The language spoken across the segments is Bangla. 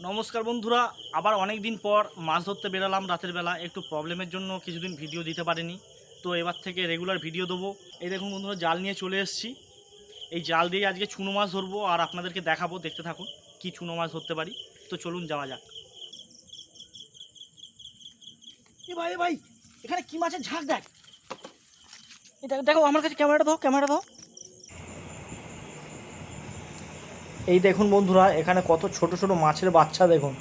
নমস্কার বন্ধুরা, আবার অনেক দিন পর মাছ ধরতে বেরোলাম রাতের বেলা। একটু প্রবলেমের জন্য কিছুদিন ভিডিও দিতে পারিনি, তো এবার থেকে রেগুলার ভিডিও দেবো। এই দেখুন বন্ধুরা, জাল নিয়ে চলে এসেছি। এই জাল দিয়ে আজকে চুনো মাছ ধরবো আর আপনাদেরকে দেখাবো। দেখতে থাকুন কি চুনো মাছ ধরতে পারি। তো চলুন যাওয়া যাক। এ ভাই এখানে কি মাছের ঝাঁক দেখ। এটা দেখো, আমার কাছে ক্যামেরাটা দাও। এই দেখুন বন্ধুরা, এখানে কত ছোট ছোট মাছের বাচ্চা দেখুন।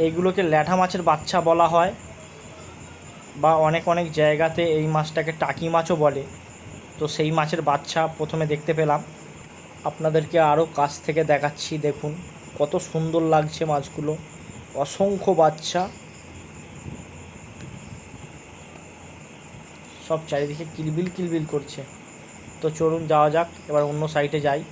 এইগুলোকে ল্যাঠা মাছের বাচ্চা বলা হয়, বা অনেক অনেক জায়গাতে এই মাছটাকে টাকি মাছও বলে। তো সেই মাছের বাচ্চা প্রথমে দেখতে পেলাম, আপনাদেরকে আরও কাছ থেকে দেখাচ্ছি। দেখুন কত সুন্দর লাগছে মাছগুলো, অসংখ্য বাচ্চা, সব চারিদিকে কিলবিল কিলবিল করছে। তো চলুন যাওয়া যাক, এবার অন্য সাইডে যাই।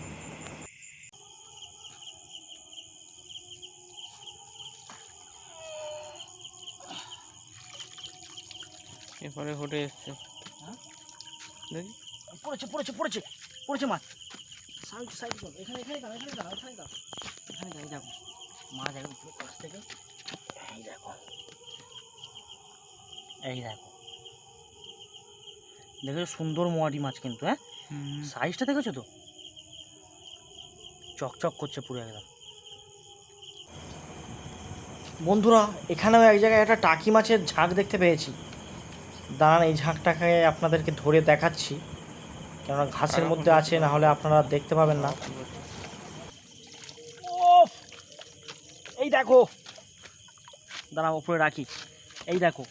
এরপরে ফুটে এসছে। দেখি পড়েছে মাছ। সাইড এখানে দাও। দেখো মাছ একদম পুরো কাছ থেকে। এই দেখো দেখেছো, সুন্দর মোয়াটি মাছ কিন্তু। হ্যাঁ, সাইজটা দেখেছো তো, চকচক করছে পুরো একদম। বন্ধুরা, এখানেও এক জায়গায় একটা টাকি মাছের ঝাঁক দেখতে পেয়েছি। দাঁড়ান, এই ঝাঁকটাকে আপনাদেরকে ধরে দেখাচ্ছি, কেননা ঘাসের মধ্যে আছে, না হলে আপনারা দেখতে পাবেন না। এই দেখো, দাঁড়াও উপরে রাখি। এই দেখো,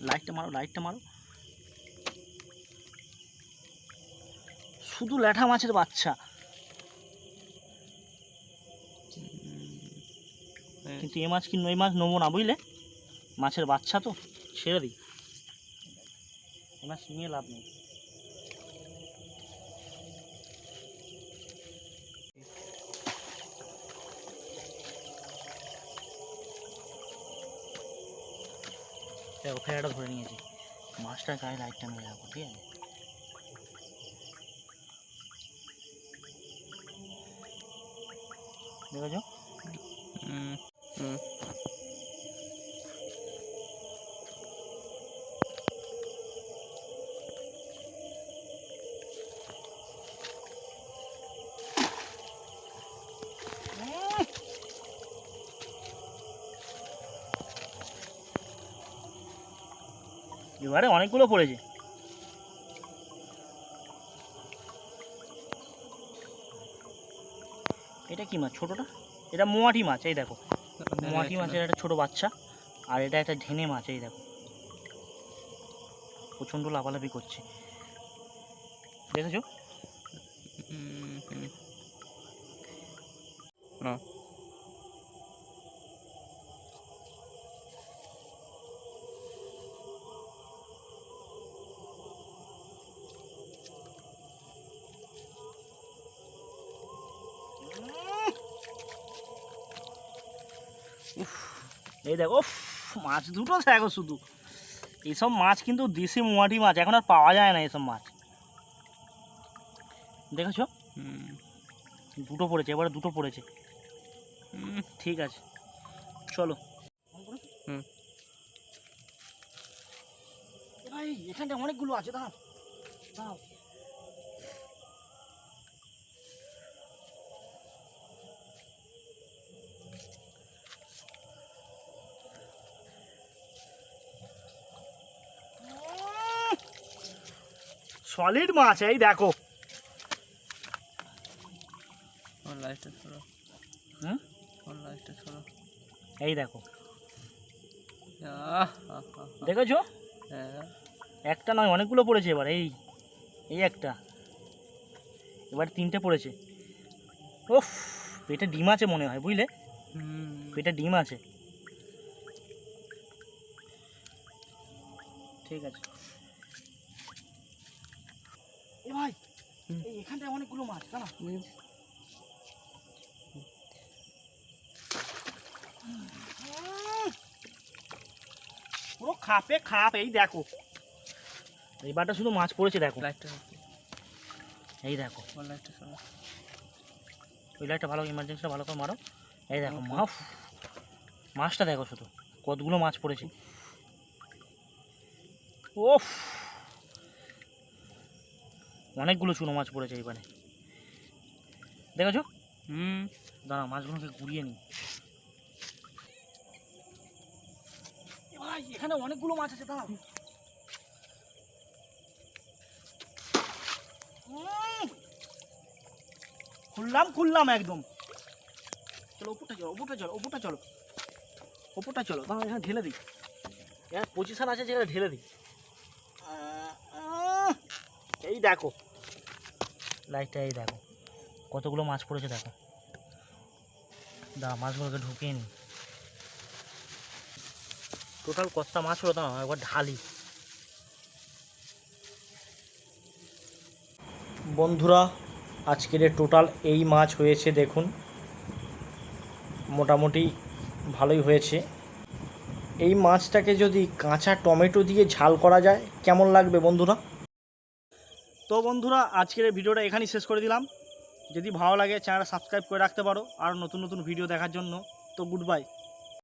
লাইটটা মারো। শুধু ল্যাঠা মাছের বাচ্চা, কিন্তু এই মাছ নেবো না, বুঝলে। মাছের বাচ্চা তো ছেড়ে দিই, এই মাছ নিয়ে লাভ নেই। দেখো ফেরাটা ধরে নিয়েছি, মাছটার গায়ে লাইটটা মেরে রাখবো, ঠিক আছে। দেখেছো, এবারে অনেকগুলো পড়েছে। এটা কি মাছ? ছোটটা, এটা মোয়াটি মাছ। এই দেখো, মোয়াটি মাছের একটা ছোট বাচ্চা, আর এটা একটা ঢেনে মাছ। এই দেখো, প্রচণ্ড লাফালাফি করছে, দেখেছো। এই দেখো, মাছ দুটো দেখো শুধু। এইসব মাছ কিন্তু দেশি মোয়াটি মাছ, এখন আর পাওয়া যায় না এইসব মাছ, দেখেছো। দুটো পড়েছে, এবারে দুটো পড়েছে। ঠিক আছে, চলো। ভাই এখানটা অনেকগুলো আছে, দাঁড়াও। সলিড মাছ, এই দেখো। এই দেখো, দেখেছো, একটা নয় অনেকগুলো পড়েছে এবার। এই একটা, এবার তিনটে পড়েছে। ওফ, পেটে ডিম আছে মনে হয়, বুঝলে, পেটে ডিম আছে। ঠিক আছে, এ ভাই এখানটায় অনেকগুলো মাছ, দাঁড়া। পুরো খাপ। এই দেখো, এইবারটা শুধু মাছ পড়েছে, দেখো। এই দেখো, ওই লাইটটা ভালো, ইমার্জেন্সিটা ভালো করে মারো। এই দেখো মাফ, মাছটা দেখো শুধু কতগুলো মাছ পড়েছে। ওফ, অনেকগুলো চুনো মাছ পড়েছে এইবারে, দেখেছো? দাঁড়া মাছগুলোকে গুড়িয়ে নিই। ভাই এখানে অনেকগুলো মাছ আছে, দাঁড়াও। খুললাম একদম। চলো ওপরটা চলো, ওপরটা চলো, দাঁড়াও এখানে ঢেলে দিই। এখানে পজিশন আছে যেখানে ঢেলে দিই। এই দেখো লাইটটা, এই দেখো কতগুলো মাছ পড়েছে দেখো। দাঁড়া মাছগুলোকে ঢুকিয়ে নিই। টোটাল কতটা মাছ হলো দাঁড়াও একবার ঢালি। বন্ধুরা আজকের টোটাল এই মাছ হয়েছে দেখুন, মোটামুটি ভালোই হয়েছে। এই মাছটাকে যদি কাঁচা টমেটো দিয়ে ঝাল করা যায় কেমন লাগবে বন্ধুরা? তো বন্ধুরা আজকের এই ভিডিওটা এখানেই শেষ করে দিলাম। যদি ভালো লাগে চ্যানেলটা সাবস্ক্রাইব করে রাখতে পারো আর নতুন নতুন ভিডিও দেখার জন্য। তো গুড বাই।